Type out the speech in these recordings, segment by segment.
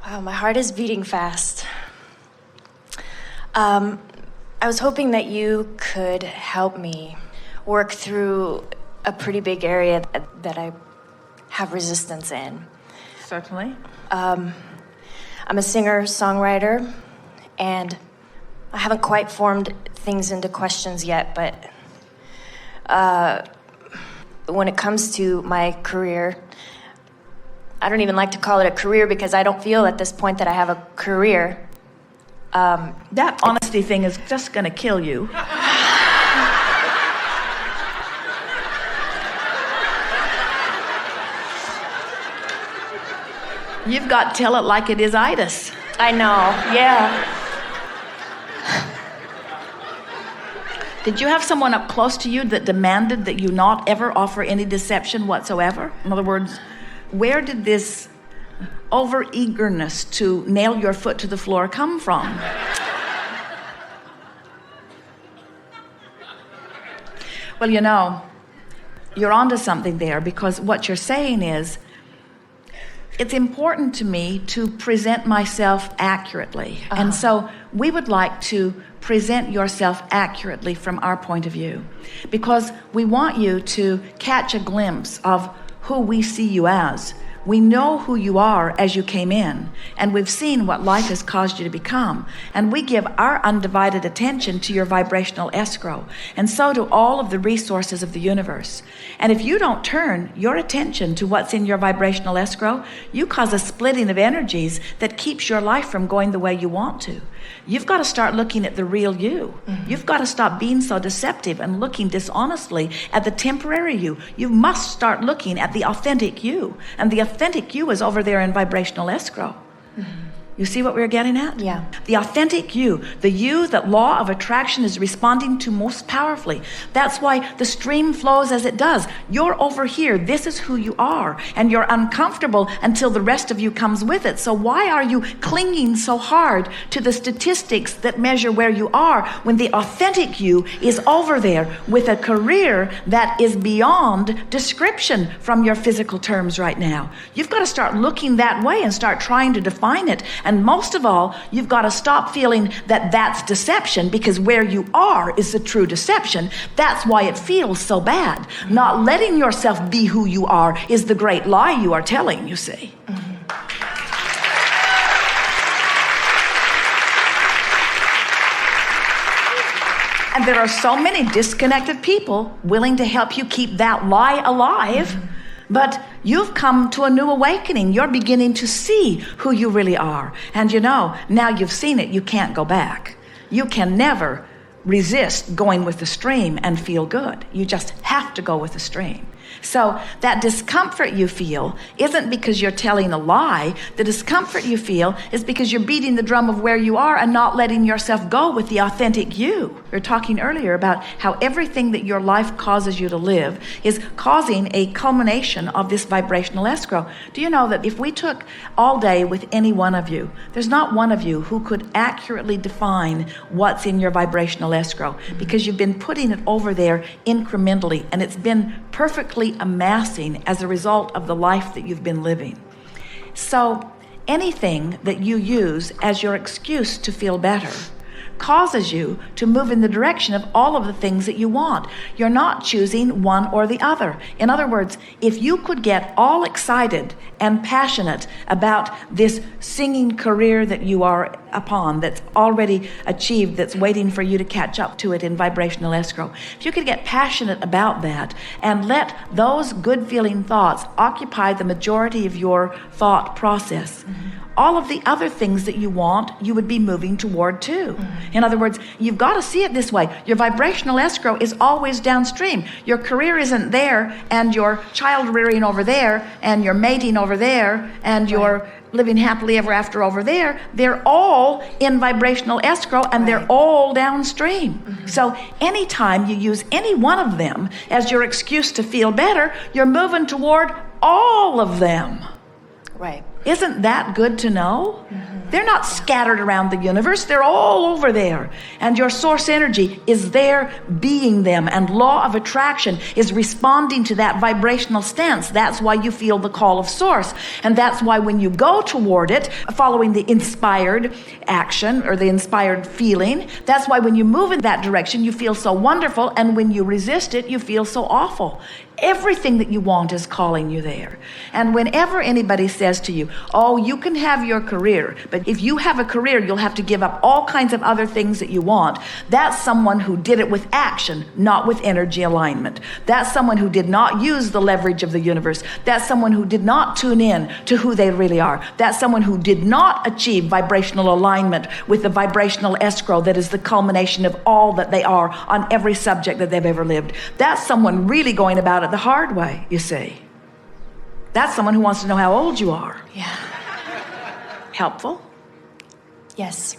Wow, my heart is beating fast. I was hoping that you could help me work through a pretty big area that I have resistance in. Certainly. I'm a singer-songwriter, and I haven't quite formed things into questions yet, but when it comes to my career, I don't even like to call it a career because I don't feel at this point that I have a career. That honesty thing is just going to kill you. You've got to tell it like it is itis. I know, yeah. Did you have someone up close to you that demanded that you not ever offer any deception whatsoever? In other words, where did this over-eagerness to nail your foot to the floor come from? Well, you know, you're onto something there, because what you're saying is, it's important to me to present myself accurately. And so we would like to present yourself accurately from our point of view, because we want you to catch a glimpse of who we see you as. We know who you are as you came in, and we've seen what life has caused you to become. And we give our undivided attention to your vibrational escrow, and so do all of the resources of the universe. And if you don't turn your attention to what's in your vibrational escrow, you cause a splitting of energies that keeps your life from going the way you want to. You've got to start looking at the real you. You've got to stop being so deceptive and looking dishonestly at the temporary you. You must start looking at the authentic you. And the authentic you is over there in vibrational escrow. You see what we're getting at? Yeah. The authentic you, the you that law of attraction is responding to most powerfully. That's why the stream flows as it does. You're over here. This is who you are. And you're uncomfortable until the rest of you comes with it. So why are you clinging so hard to the statistics that measure where you are when the authentic you is over there with a career that is beyond description from your physical terms right now? You've got to start looking that way and start trying to define it. And most of all, you've got to stop feeling that that's deception, because where you are is the true deception. That's why it feels so bad. Not letting yourself be who you are is the great lie you are telling, you see. And there are so many disconnected people willing to help you keep that lie alive. But you've come to a new awakening. You're beginning to see who you really are. And you know, now you've seen it, you can't go back. You can never resist going with the stream and feel good. You just have to go with the stream. So that discomfort you feel isn't because you're telling a lie. The discomfort you feel is because you're beating the drum of where you are and not letting yourself go with the authentic you. We were talking earlier about how everything that your life causes you to live is causing a culmination of this vibrational escrow. Do you know that if we took all day with any one of you, there's not one of you who could accurately define what's in your vibrational escrow, because you've been putting it over there incrementally, and it's been perfectly amassing as a result of the life that you've been living. So anything that you use as your excuse to feel better causes you to move in the direction of all of the things that you want. You're not choosing one or the other. In other words, if you could get all excited and passionate about this singing career that you are upon, that's already achieved, that's waiting for you to catch up to it in vibrational escrow, if you could get passionate about that and let those good feeling thoughts occupy the majority of your thought process, all of the other things that you want, you would be moving toward too. In other words, you've got to see it this way. Your vibrational escrow is always downstream. Your career isn't there, and your child rearing over there, and your mating over there, and your living happily ever after over there. They're all in vibrational escrow, and they're all downstream. So anytime you use any one of them as your excuse to feel better, you're moving toward all of them. Right. Isn't that good to know? They're not scattered around the universe. They're all over there. And your source energy is there being them. And law of attraction is responding to that vibrational stance. That's why you feel the call of source. And that's why when you go toward it, following the inspired action or the inspired feeling, that's why when you move in that direction, you feel so wonderful. And when you resist it, you feel so awful. Everything that you want is calling you there. And whenever anybody says to you, oh, you can have your career, but if you have a career, you'll have to give up all kinds of other things that you want. That's someone who did it with action, not with energy alignment. That's someone who did not use the leverage of the universe. That's someone who did not tune in to who they really are. That's someone who did not achieve vibrational alignment with the vibrational escrow that is the culmination of all that they are on every subject that they've ever lived. That's someone really going about it the hard way, you see. That's someone who wants to know how old you are. Yeah. Helpful? Yes.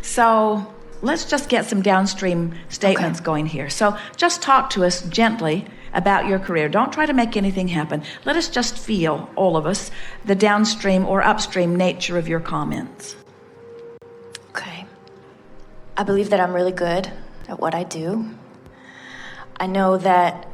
So let's just get some downstream statements going here. So just talk to us gently about your career. Don't try to make anything happen. Let us just feel, all of us, the downstream or upstream nature of your comments. Okay. I believe that I'm really good at what I do. I know that...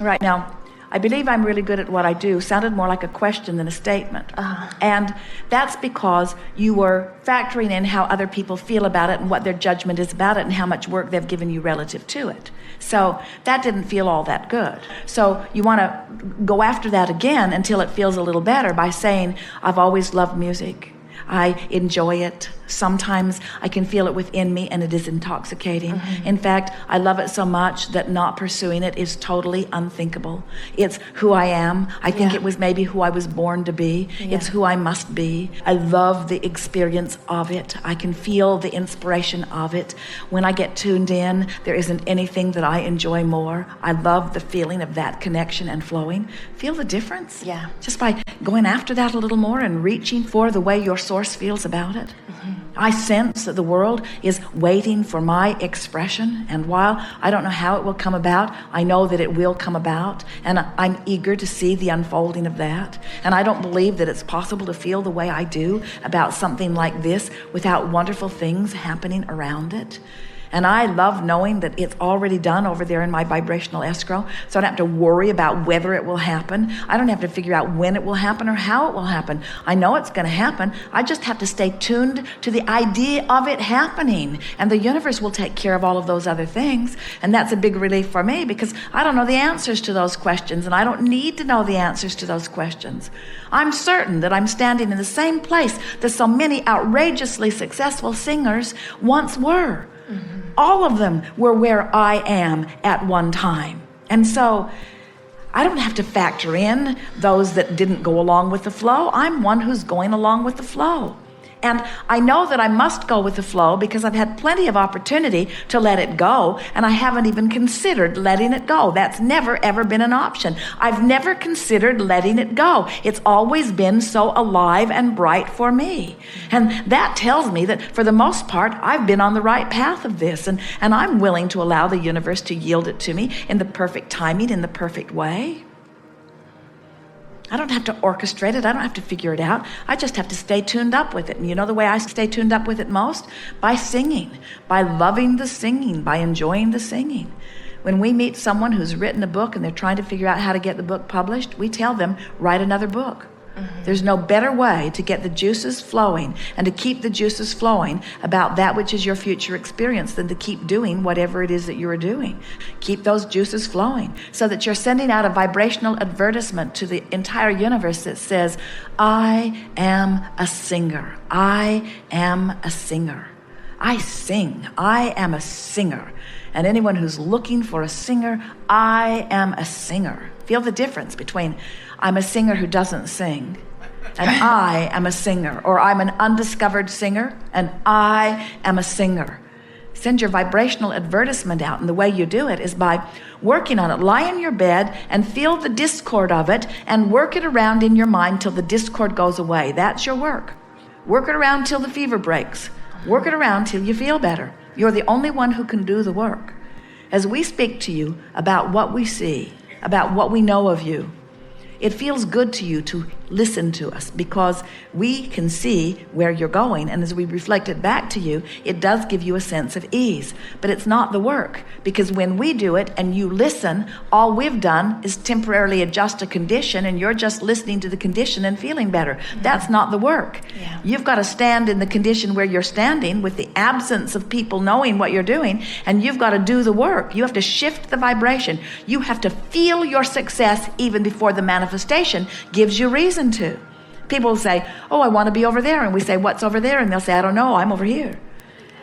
Right now, I believe I'm really good at what I do sounded more like a question than a statement. And that's because you were factoring in how other people feel about it and what their judgment is about it and how much work they've given you relative to it. So that didn't feel all that good. So you want to go after that again until it feels a little better by saying, I've always loved music. I enjoy it. Sometimes I can feel it within me and it is intoxicating. In fact, I love it so much that not pursuing it is totally unthinkable. It's who I am. I think it was maybe who I was born to be. It's who I must be. I love the experience of it. I can feel the inspiration of it. When I get tuned in, there isn't anything that I enjoy more. I love the feeling of that connection and flowing. Feel the difference? Yeah. Just by going after that a little more and reaching for the way your source feels about it. I sense that the world is waiting for my expression, and while I don't know how it will come about, I know that it will come about, and I'm eager to see the unfolding of that. And I don't believe that it's possible to feel the way I do about something like this without wonderful things happening around it. And I love knowing that it's already done over there in my vibrational escrow, so I don't have to worry about whether it will happen. I don't have to figure out when it will happen or how it will happen. I know it's going to happen. I just have to stay tuned to the idea of it happening, and the universe will take care of all of those other things. And that's a big relief for me because I don't know the answers to those questions, and I don't need to know the answers to those questions. I'm certain that I'm standing in the same place that so many outrageously successful singers once were. All of them were where I am at one time. And so I don't have to factor in those that didn't go along with the flow. I'm one who's going along with the flow. And I know that I must go with the flow because I've had plenty of opportunity to let it go, and I haven't even considered letting it go. That's never, ever been an option. I've never considered letting it go. It's always been so alive and bright for me. And that tells me that for the most part, I've been on the right path of this, and I'm willing to allow the universe to yield it to me in the perfect timing, in the perfect way. I don't have to orchestrate it. I don't have to figure it out. I just have to stay tuned up with it. And you know the way I stay tuned up with it most? By singing, by loving the singing, by enjoying the singing. When we meet someone who's written a book and they're trying to figure out how to get the book published, we tell them, write another book. There's no better way to get the juices flowing and to keep the juices flowing about that which is your future experience than to keep doing whatever it is that you are doing. Keep those juices flowing so that you're sending out a vibrational advertisement to the entire universe that says, I am a singer. I am a singer. I sing. I am a singer. And anyone who's looking for a singer, I am a singer. Feel the difference between I'm a singer who doesn't sing and I am a singer, or I'm an undiscovered singer and I am a singer. Send your vibrational advertisement out, and the way you do it is by working on it. Lie in your bed and feel the discord of it and work it around in your mind till the discord goes away. That's your work. Work it around till the fever breaks. Work it around till you feel better. You're the only one who can do the work. As we speak to you about what we see, about what we know of you, it feels good to you to listen to us, because we can see where you're going. And as we reflect it back to you, it does give you a sense of ease. But it's not the work, because when we do it and you listen, all we've done is temporarily adjust a condition, and you're just listening to the condition and feeling better. That's not the work. Yeah. You've got to stand in the condition where you're standing with the absence of people knowing what you're doing, and you've got to do the work. You have to shift the vibration. You have to feel your success even before the manifestation gives you reason to. People will say, oh, I want to be over there. And we say, what's over there? And they'll say, I don't know, I'm over here.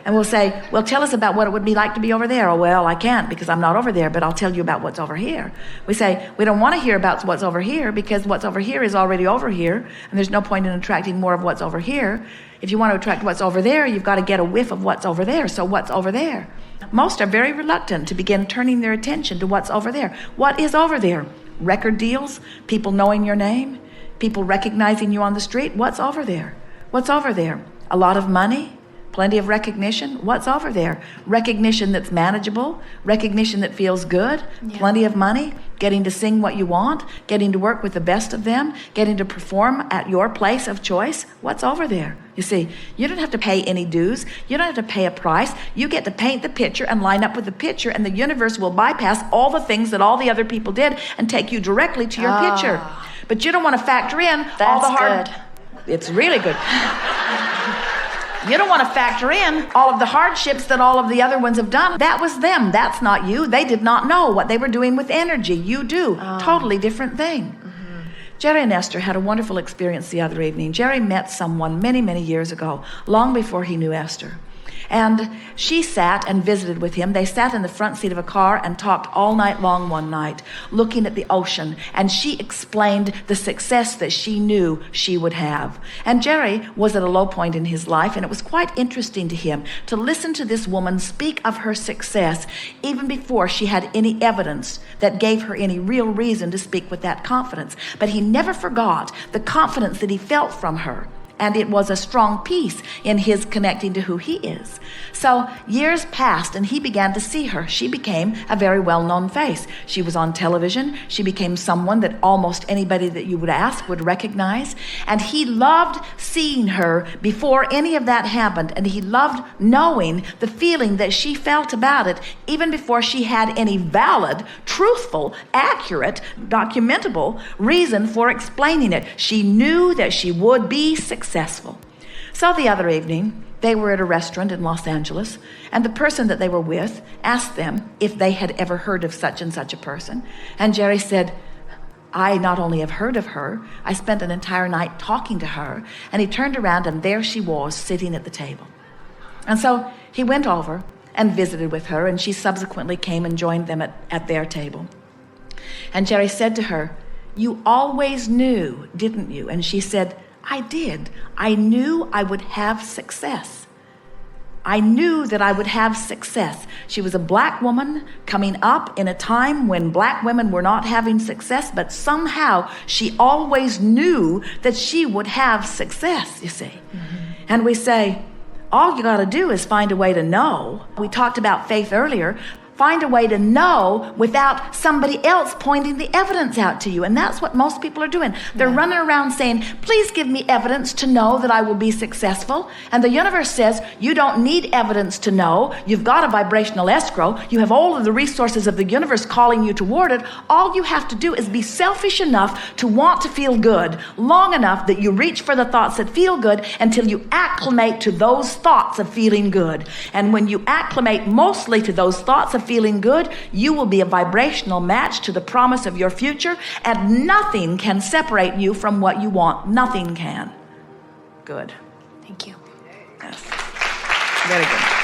And we'll say, well, tell us about what it would be like to be over there. Oh, well, I can't because I'm not over there, but I'll tell you about what's over here. We say, we don't want to hear about what's over here because what's over here is already over here, and there's no point in attracting more of what's over here. If you want to attract what's over there, you've got to get a whiff of what's over there. So what's over there? Most are very reluctant to begin turning their attention to what's over there. What is over there? Record deals, people knowing your name, people recognizing you on the street. What's over there? What's over there? A lot of money? Plenty of recognition? What's over there? Recognition that's manageable, recognition that feels good, plenty of money, getting to sing what you want, getting to work with the best of them, getting to perform at your place of choice. What's over there? You see, you don't have to pay any dues. You don't have to pay a price. You get to paint the picture and line up with the picture, and the universe will bypass all the things that all the other people did and take you directly to your picture. But you don't want to factor in all the hard... That's good. It's really good. You don't want to factor in all of the hardships that all of the other ones have done. That was them. That's not you. They did not know what they were doing with energy. You do. Totally different thing. Jerry and Esther had a wonderful experience the other evening. Jerry met someone many, many years ago, long before he knew Esther. And she sat and visited with him. They sat in the front seat of a car and talked all night long one night, looking at the ocean. And she explained the success that she knew she would have. And Jerry was at a low point in his life, and it was quite interesting to him to listen to this woman speak of her success even before she had any evidence that gave her any real reason to speak with that confidence. But he never forgot the confidence that he felt from her. And it was a strong piece in his connecting to who he is. So years passed, and he began to see her. She became a very well-known face. She was on television. She became someone that almost anybody that you would ask would recognize. And he loved seeing her before any of that happened. And he loved knowing the feeling that she felt about it, even before she had any valid, truthful, accurate, documentable reason for explaining it. She knew that she would be successful. So the other evening, they were at a restaurant in Los Angeles, and the person that they were with asked them if they had ever heard of such and such a person. And Jerry said, I not only have heard of her, I spent an entire night talking to her. And he turned around, and there she was sitting at the table. And so he went over and visited with her, and she subsequently came and joined them at their table. And Jerry said to her, you always knew, didn't you? And she said, I did. I knew I would have success. I knew that I would have success. She was a black woman coming up in a time when black women were not having success, but somehow she always knew that she would have success, you see. And we say, all you got to do is find a way to know. We talked about faith earlier. Find a way to know without somebody else pointing the evidence out to you. And that's what most people are doing. They're running around saying, please give me evidence to know that I will be successful. And the universe says, you don't need evidence to know. You've got a vibrational escrow. You have all of the resources of the universe calling you toward it. All you have to do is be selfish enough to want to feel good, long enough that you reach for the thoughts that feel good until you acclimate to those thoughts of feeling good. And when you acclimate mostly to those thoughts of feeling good, you will be a vibrational match to the promise of your future, and nothing can separate you from what you want. Nothing can. Good. Thank you. Yes. Very good.